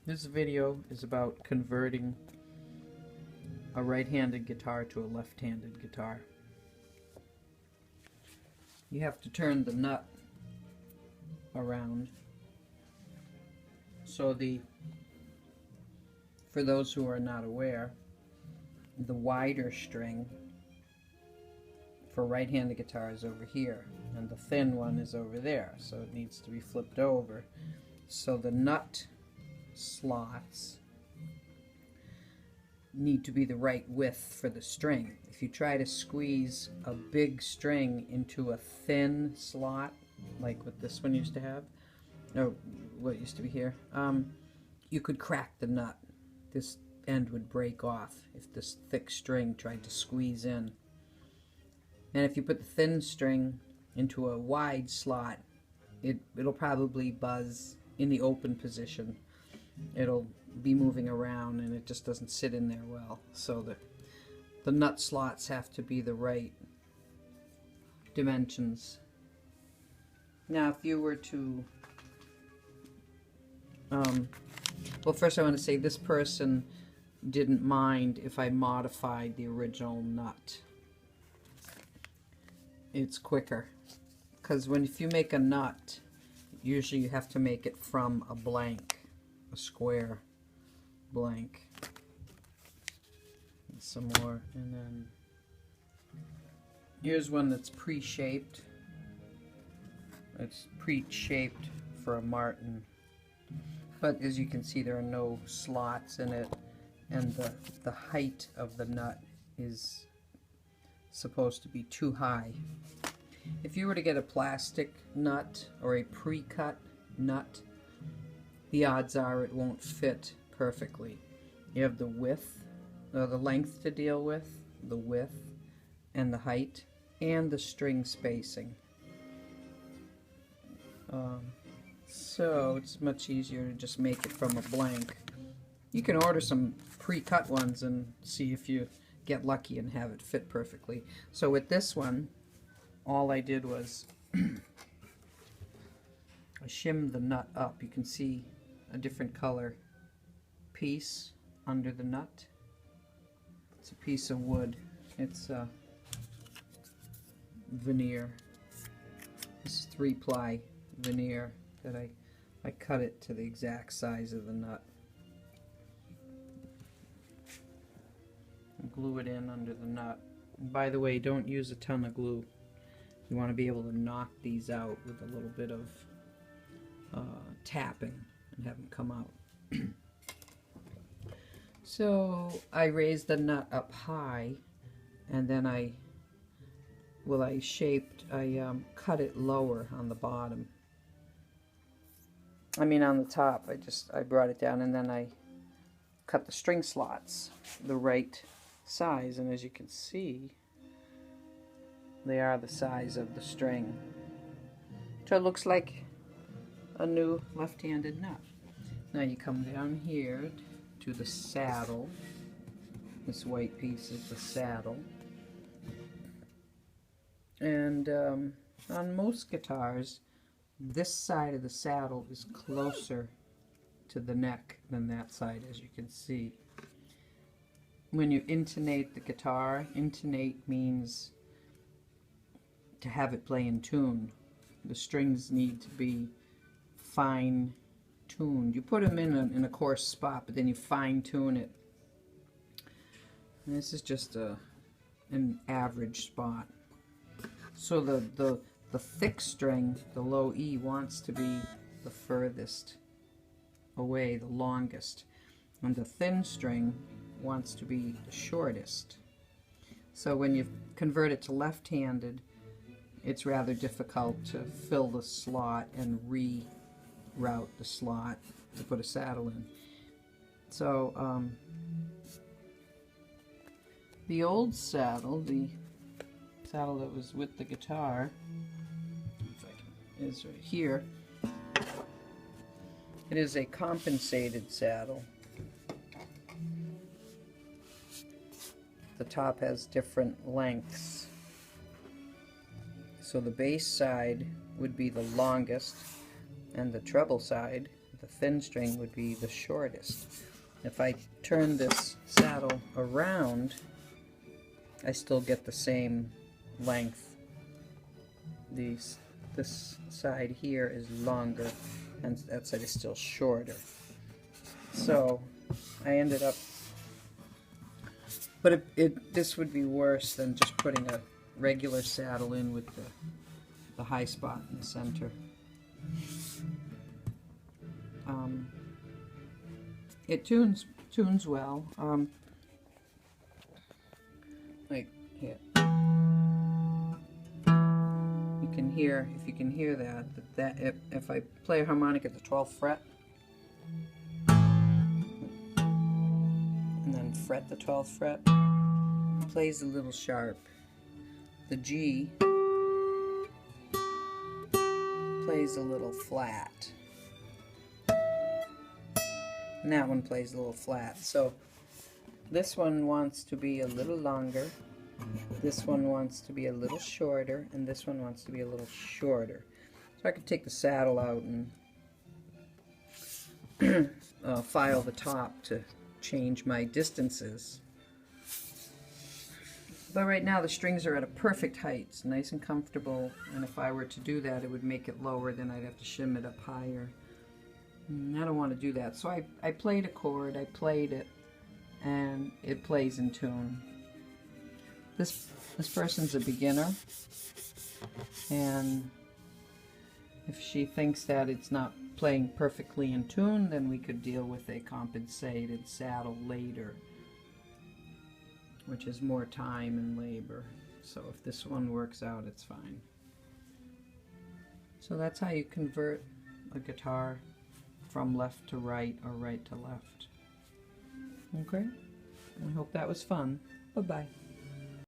This video is about converting a right-handed guitar to a left-handed guitar. You have to turn the nut around. So for those who are not aware, the wider string for right-handed guitar is over here, and the thin one is over there, so it needs to be flipped over. So the nut slots need to be the right width for the string. If you try to squeeze a big string into a thin slot, like what this one used to have, or what used to be here, you could crack the nut. This end would break off if this thick string tried to squeeze in. And if you put the thin string into a wide slot, it'll probably buzz in the open position. It'll be moving around and it just doesn't sit in there well. So the nut slots have to be the right dimensions. Now if you were to well, first I want to say this person didn't mind if I modified the original nut. It's quicker, because if you make a nut, usually you have to make it from a blank, a square blank. And some more, and then here's one that's pre-shaped. It's pre-shaped for a Martin, but as you can see there are no slots in it, and the height of the nut is supposed to be too high. If you were to get a plastic nut or a pre-cut nut, the odds are it won't fit perfectly. You have the width, the length to deal with, the width and the height, and the string spacing. So it's much easier to just make it from a blank. You can order some pre-cut ones and see if you get lucky and have it fit perfectly. So with this one, all I did was I shimmed the nut up. You can see a different color piece under the nut. It's a piece of wood. It's veneer. This is 3-ply veneer that I cut it to the exact size of the nut. Glue it in under the nut. And by the way, don't use a ton of glue. You want to be able to knock these out with a little bit of tapping and have them come out. So I raised the nut up high, and then I cut it lower on the bottom. I mean on the top. I brought it down, and then I cut the string slots the right size, and as you can see, they are the size of the string. So it looks like a new left-handed nut. Now you come down here to the saddle. This white piece is the saddle. And on most guitars, this side of the saddle is closer to the neck than that side, as you can see. When you intonate the guitar, intonate means to have it play in tune. The strings need to be fine-tuned. You put them in a coarse spot, but then you fine-tune it. And this is just an average spot. So the thick string, the low E, wants to be the furthest away, the longest, and the thin string wants to be the shortest. So when you convert it to left-handed, it's rather difficult to fill the slot and reroute the slot to put a saddle in. So the old saddle, the saddle that was with the guitar, is right here. It is a compensated saddle. The top has different lengths. So the bass side would be the longest, and the treble side, the thin string would be the shortest. If I turn this saddle around, I still get the same length. This side here is longer, and that side is still shorter. So I ended up, but this would be worse than just putting a regular saddle in with the high spot in the center. It tunes well. Like here, you can hear, if you can hear that if I play a harmonic at the 12th fret and then fret the 12th fret, it plays a little sharp. The G plays a little flat, and that one plays a little flat. So this one wants to be a little longer, this one wants to be a little shorter, and this one wants to be a little shorter. So I could take the saddle out and file the top to change my distances. But right now the strings are at a perfect height. It's nice and comfortable, and if I were to do that, it would make it lower, then I'd have to shim it up higher. And I don't want to do that. So I played a chord, I played it, and it plays in tune. This person's a beginner, and if she thinks that it's not playing perfectly in tune, then we could deal with a compensated saddle later, which is more time and labor. So if this one works out, it's fine. So that's how you convert a guitar from left to right or right to left. Okay? I hope that was fun. Bye-bye.